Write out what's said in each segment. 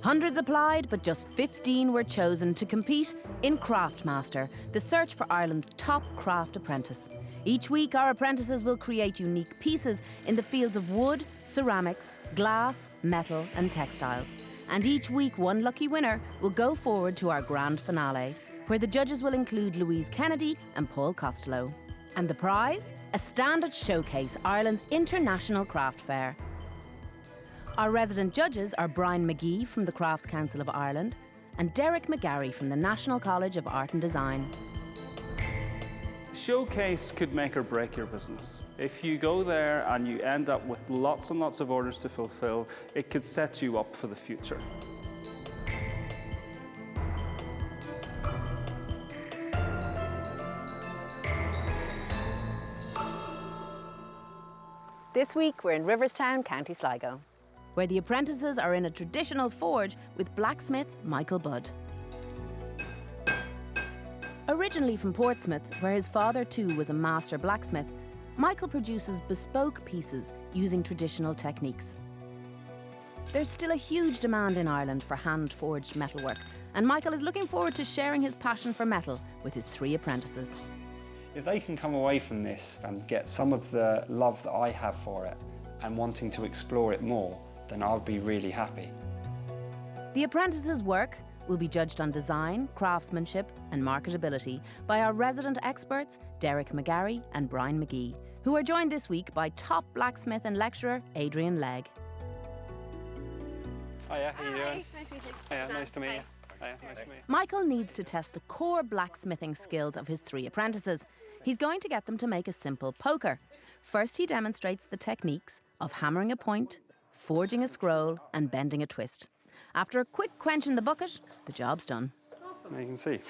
Hundreds applied, but just 15 were chosen to compete in Craftmaster, the search for Ireland's top craft apprentice. Each week, our apprentices will create unique pieces in the fields of wood, ceramics, glass, metal and textiles. And each week, one lucky winner will go forward to our grand finale, where the judges will include Louise Kennedy and Paul Costello. And the prize? A stand at Showcase, Ireland's international craft fair. Our resident judges are Brian McGee from the Crafts Council of Ireland and Derek McGarry from the National College of Art and Design. Showcase could make or break your business. If you go there and you end up with lots and lots of orders to fulfill, it could set you up for the future. This week, we're in Riverstown, County Sligo, where the apprentices are in a traditional forge with blacksmith Michael Budd. Originally from Portsmouth, where his father too was a master blacksmith, Michael produces bespoke pieces using traditional techniques. There's still a huge demand in Ireland for hand-forged metalwork, and Michael is looking forward to sharing his passion for metal with his 3 apprentices. If they can come away from this and get some of the love that I have for it and wanting to explore it more, then I'll be really happy. The apprentices' work will be judged on design, craftsmanship and marketability by our resident experts, Derek McGarry and Brian McGee, who are joined this week by top blacksmith and lecturer, Adrian Legg. Hiya, how you doing? Nice to meet you. Hiya, nice to meet you. Hiya, nice to meet you. Michael needs to test the core blacksmithing skills of his 3 apprentices. He's going to get them to make a simple poker. First, he demonstrates the techniques of hammering a point, forging a scroll and bending a twist. After a quick quench in the bucket, the job's done. Now you can see,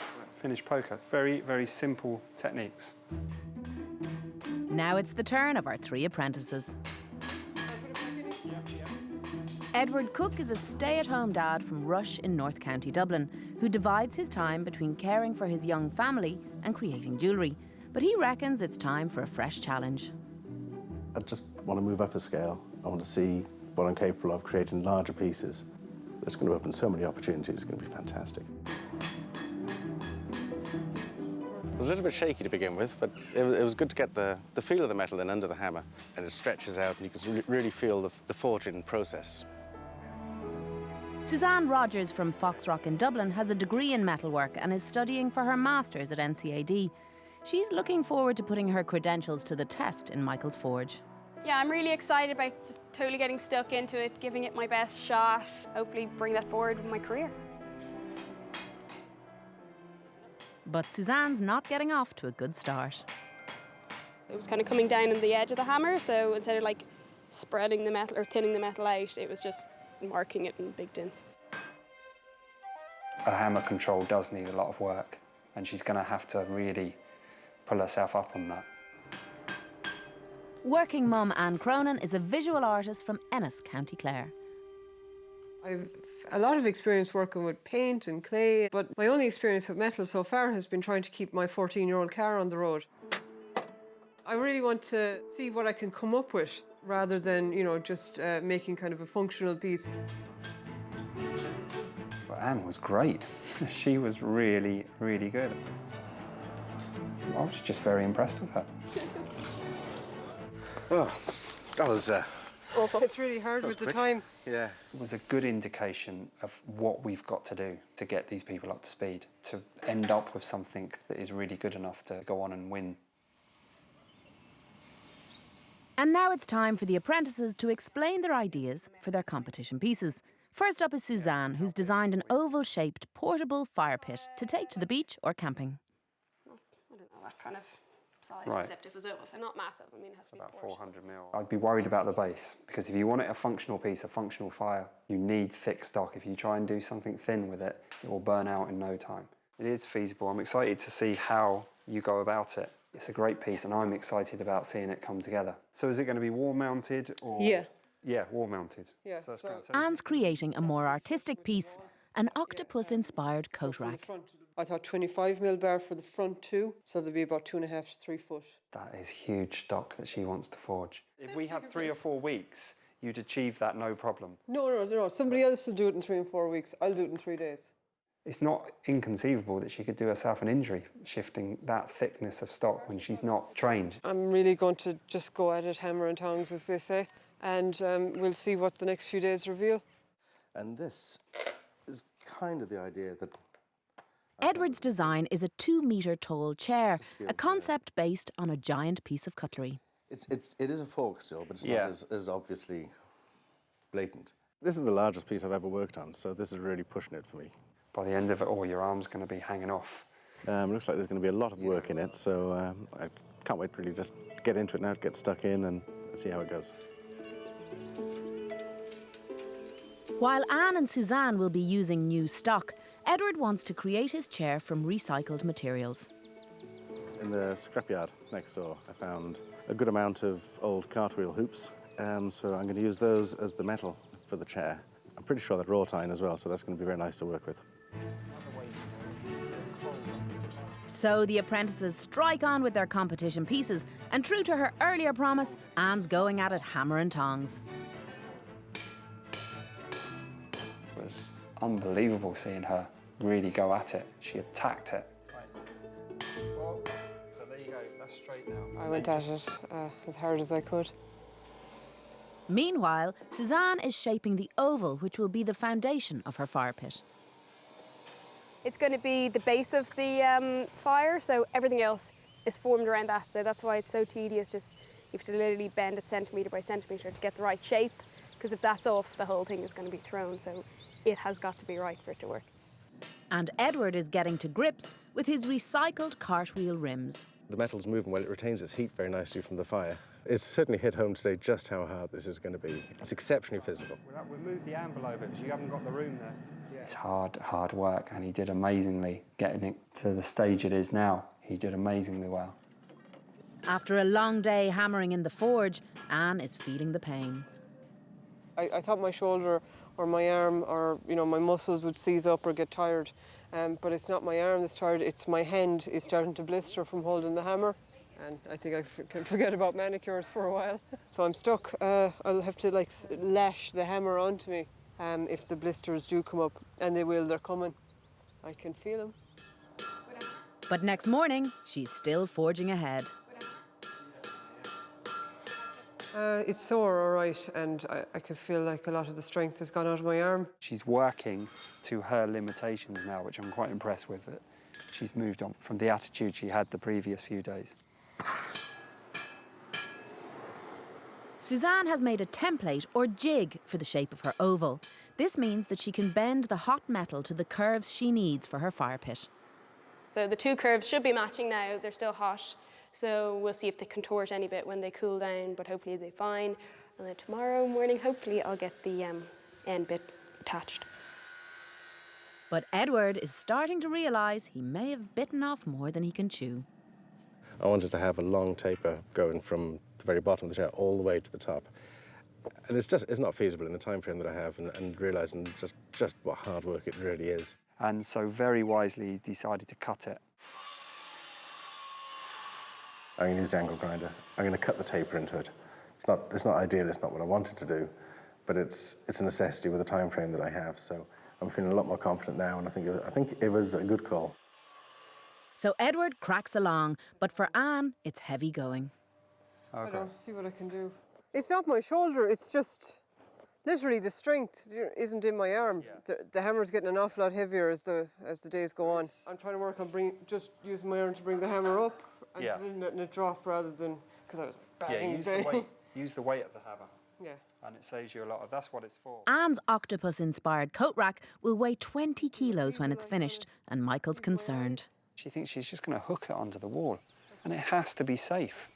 finished poker. Very, very simple techniques. Now it's the turn of our 3 apprentices. Edward Cook is a stay-at-home dad from Rush in North County Dublin, who divides his time between caring for his young family and creating jewellery. But he reckons it's time for a fresh challenge. I just want to move up a scale. I want to see what I'm capable of, creating larger pieces. It's going to open so many opportunities. It's going to be fantastic. It was a little bit shaky to begin with, but it was good to get the feel of the metal then under the hammer, and it stretches out and you can really feel the forging process. Suzanne Rogers from Foxrock in Dublin has a degree in metalwork and is studying for her master's at NCAD. She's looking forward to putting her credentials to the test in Michael's forge. Yeah, I'm really excited about just totally getting stuck into it, giving it my best shot, hopefully bring that forward with my career. But Suzanne's not getting off to a good start. It was kind of coming down on the edge of the hammer, so instead of like spreading the metal or thinning the metal out, it was just marking it in big dents. A hammer control does need a lot of work, and she's going to have to really pull herself up on that. Working mum Anne Cronin is a visual artist from Ennis, County Clare. I've a lot of experience working with paint and clay, but my only experience with metal so far has been trying to keep my 14-year-old car on the road. I really want to see what I can come up with rather than, you know, just making kind of a functional piece. But Anne was great. She was really, really good. I was just very impressed with her. Oh, that was awful. It's really hard with the time. Yeah. It was a good indication of what we've got to do to get these people up to speed, to end up with something that is really good enough to go on and win. And now it's time for the apprentices to explain their ideas for their competition pieces. First up is Suzanne, who's designed an oval-shaped portable fire pit to take to the beach or camping. I don't know, that kind of size, Right. except it was not massive. I mean, it has to be About porous. 400 mil. I'd be worried about the base, because if you want it a functional piece, a functional fire, you need thick stock. If you try and do something thin with it, it will burn out in no time. It is feasible. I'm excited to see how you go about it. It's a great piece, and I'm excited about seeing it come together. So is it going to be wall-mounted or...? Yeah. Yeah, wall-mounted. Yeah, that's so- kind of- Anne's creating a more artistic piece, an octopus-inspired coat From the rack. front, I thought 25 mil bar for the front too, so there'll be about 2.5 to 3 foot. That is huge stock that she wants to forge. If we have 3 or 4 weeks, you'd achieve that no problem. No. Somebody else will do it in 3 and 4 weeks. I'll do it in 3 days. It's not inconceivable that she could do herself an injury shifting that thickness of stock when she's not trained. I'm really going to just go at it hammer and tongs, as they say, and we'll see what the next few days reveal. And this is kind of the idea that... Edward's design is a 2-metre tall chair, a concept based on a giant piece of cutlery. It is a fork still, but it's Yeah. not as obviously blatant. This is the largest piece I've ever worked on, so this is really pushing it for me. By the end of it all, your arm's going to be hanging off. Looks like there's going to be a lot of work in it, so I can't wait to really just get into it now, get stuck in and see how it goes. While Anne and Suzanne will be using new stock, Edward wants to create his chair from recycled materials. In the scrapyard next door, I found a good amount of old cartwheel hoops, so I'm going to use those as the metal for the chair. I'm pretty sure that wrought iron as well, so that's going to be very nice to work with. So the apprentices strike on with their competition pieces, and true to her earlier promise, Anne's going at it hammer and tongs. It was unbelievable seeing her really go at it. She attacked it. Well, so there you go, that's straight now. I went at it as hard as I could. Meanwhile, Suzanne is shaping the oval which will be the foundation of her fire pit. It's going to be the base of the fire, so everything else is formed around that. So that's why it's so tedious. Just you have to literally bend it centimetre by centimetre to get the right shape. Because if that's off, the whole thing is going to be thrown. So it has got to be right for it to work. And Edward is getting to grips with his recycled cartwheel rims. The metal's moving well, it retains its heat very nicely from the fire. It's certainly hit home today just how hard this is going to be. It's exceptionally physical. We'll move the anvil over because you haven't got the room there. It's hard work, and he did amazingly getting it to the stage it is now. He did amazingly well. After a long day hammering in the forge, Anne is feeling the pain. I thought my shoulder or my arm or my muscles would seize up or get tired, but it's not my arm that's tired, it's my hand is starting to blister from holding the hammer. And I think I can forget about manicures for a while. So I'm stuck. I'll have to lash the hammer onto me if the blisters do come up, and they're coming. I can feel them. But next morning, she's still forging ahead. It's sore, all right, and I can feel like a lot of the strength has gone out of my arm. She's working to her limitations now, which I'm quite impressed with. That she's moved on from the attitude she had the previous few days. Suzanne has made a template or jig for the shape of her oval. This means that she can bend the hot metal to the curves she needs for her fire pit. So the two curves should be matching now. They're still hot. So we'll see if they contort any bit when they cool down, but hopefully they're fine. And then tomorrow morning, hopefully, I'll get the end bit attached. But Edward is starting to realise he may have bitten off more than he can chew. I wanted to have a long taper going from the very bottom of the chair all the way to the top. And it's not feasible in the time frame that I have, and realising just what hard work it really is. And so very wisely he decided to cut it. I'm going to use the angle grinder. I'm going to cut the taper into it. It's not ideal, it's not what I wanted to do, but it's a necessity with the time frame that I have. So I'm feeling a lot more confident now, and I think it was a good call. So Edward cracks along, but for Anne, it's heavy going. I don't see what I can do. It's not my shoulder, it's just literally the strength isn't in my arm. Yeah. The hammer's getting an awful lot heavier as the days go on. I'm trying to work on just using my arm to bring the hammer up and then letting it drop rather than, because I was bang, bang. Use the weight of the hammer. Yeah. And it saves you a lot of, that's what it's for. Anne's octopus-inspired coat rack will weigh 20 kilos when it's finished, and Michael's concerned. She thinks she's just going to hook it onto the wall, and it has to be safe.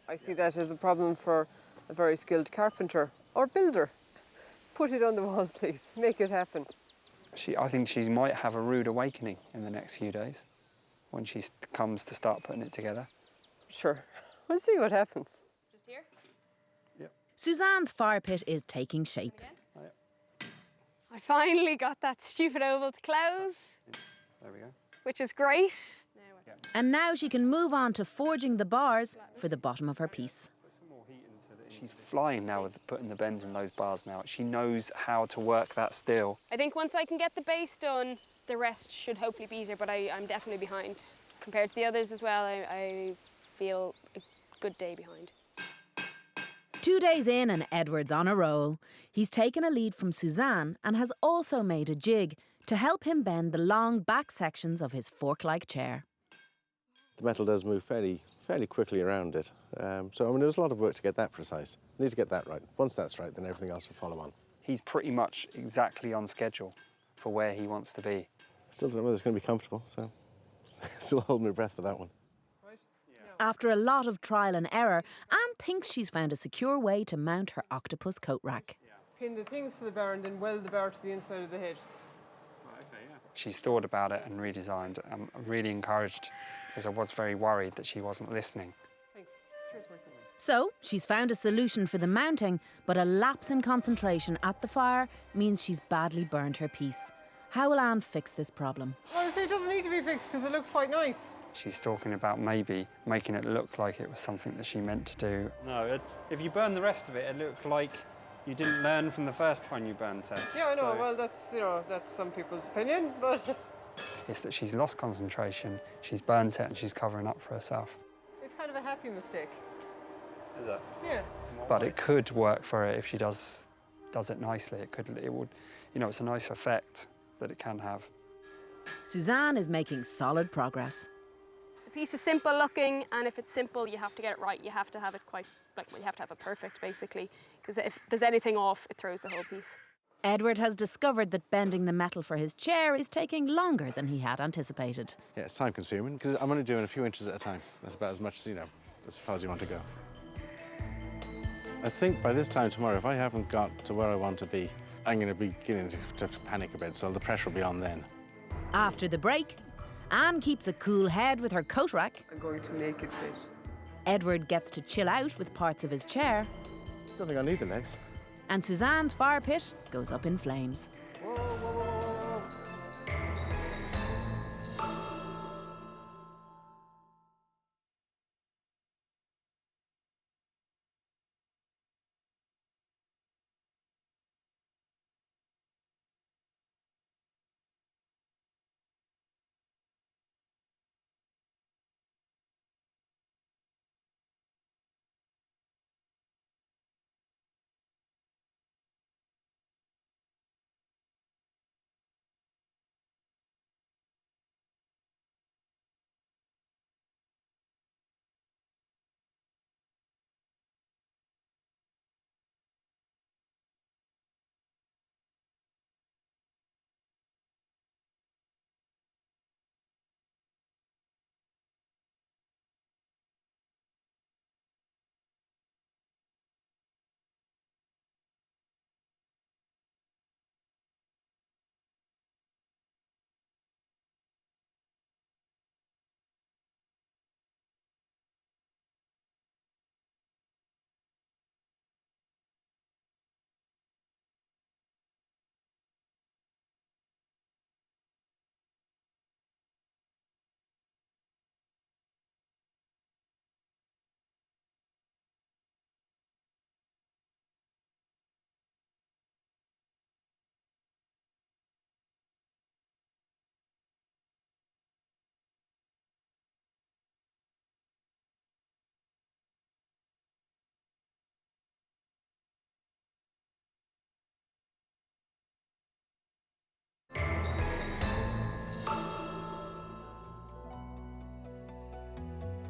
I see that as a problem for a very skilled carpenter or builder. Put it on the wall, please. Make it happen. I think she might have a rude awakening in the next few days when she comes to start putting it together. Sure. We'll see what happens. Just here? Yep. Suzanne's fire pit is taking shape. Oh, yeah. I finally got that stupid oval to close. There we go. Which is great. And now she can move on to forging the bars for the bottom of her piece. She's flying now with putting the bends in those bars now. She knows how to work that steel. I think once I can get the base done, the rest should hopefully be easier, but I'm definitely behind. Compared to the others as well, I feel a good day behind. 2 days in and Edward's on a roll. He's taken a lead from Suzanne and has also made a jig to help him bend the long back sections of his fork-like chair. The metal does move fairly quickly around it. So, I mean, there's a lot of work to get that precise. You need to get that right. Once that's right, then everything else will follow on. He's pretty much exactly on schedule for where he wants to be. I still don't know whether it's going to be comfortable, so still holding my breath for that one. After a lot of trial and error, Anne thinks she's found a secure way to mount her octopus coat rack. Pin the things to the bar and then weld the bar to the inside of the head. She's thought about it and redesigned. I'm really encouraged because I was very worried that she wasn't listening. Thanks. Cheers, Michael. So, she's found a solution for the mounting, but a lapse in concentration at the fire means she's badly burned her piece. How will Anne fix this problem? Honestly, it doesn't need to be fixed because it looks quite nice. She's talking about maybe making it look like it was something that she meant to do. No, if you burn the rest of it, it looked like you didn't learn from the first time you burnt it. Yeah, I know. So Well, that's some people's opinion, but It's that she's lost concentration, she's burnt it and she's covering up for herself. it's kind of a happy mistake. is it? Yeah. But it could work for her if she does it nicely. It would, it's a nice effect that it can have. Suzanne is making solid progress. The piece is simple looking, and if it's simple, you have to get it right. You have to have it you have to have it perfect, basically. Because if there's anything off, it throws the whole piece. Edward has discovered that bending the metal for his chair is taking longer than he had anticipated. Yeah, it's time consuming because I'm only doing a few inches at a time. That's about as much as, as far as you want to go. I think by this time tomorrow, if I haven't got to where I want to be, I'm going to be beginning to panic a bit, so the pressure will be on then. After the break, Anne keeps a cool head with her coat rack. I'm going to make it fit. Edward gets to chill out with parts of his chair. Don't think I need the legs. And Suzanne's fire pit goes up in flames.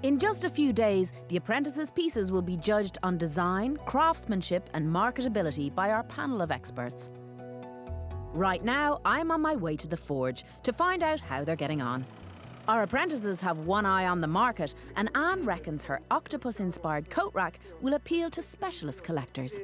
In just a few days, the apprentices' pieces will be judged on design, craftsmanship and marketability by our panel of experts. Right now, I'm on my way to the forge to find out how they're getting on. Our apprentices have one eye on the market, and Anne reckons her octopus-inspired coat rack will appeal to specialist collectors.